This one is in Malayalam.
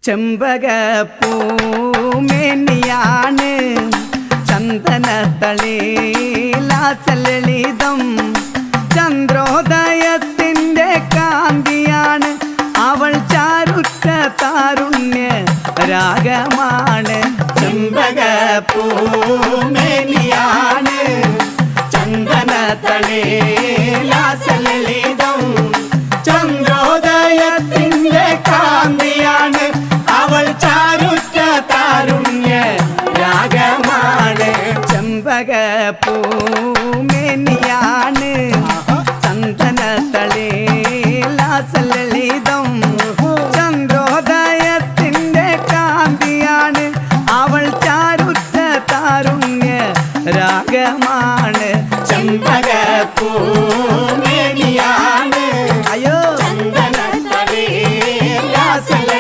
ചെമ്പകപ്പൂമേനിയാണ് ചന്ദനത്തളിലാസലളിതം ചന്ദ്രോദയത്തിൻ്റെ കാന്തിയാണ് അവൾ ചാരുറ്റ താരുണ്യ രാഗമാണ് ചെമ്പകപ്പൂമേനിയാണ് ചന്ദനത്തളിലാസലളിതം ചന്ദ്രോദയത്തിൻ്റെ കാന്തിയാണ് അവൾ ചാരുറ്റ താരുണ്യ രാഗമാണ് ചെമ്പകപ്പൂ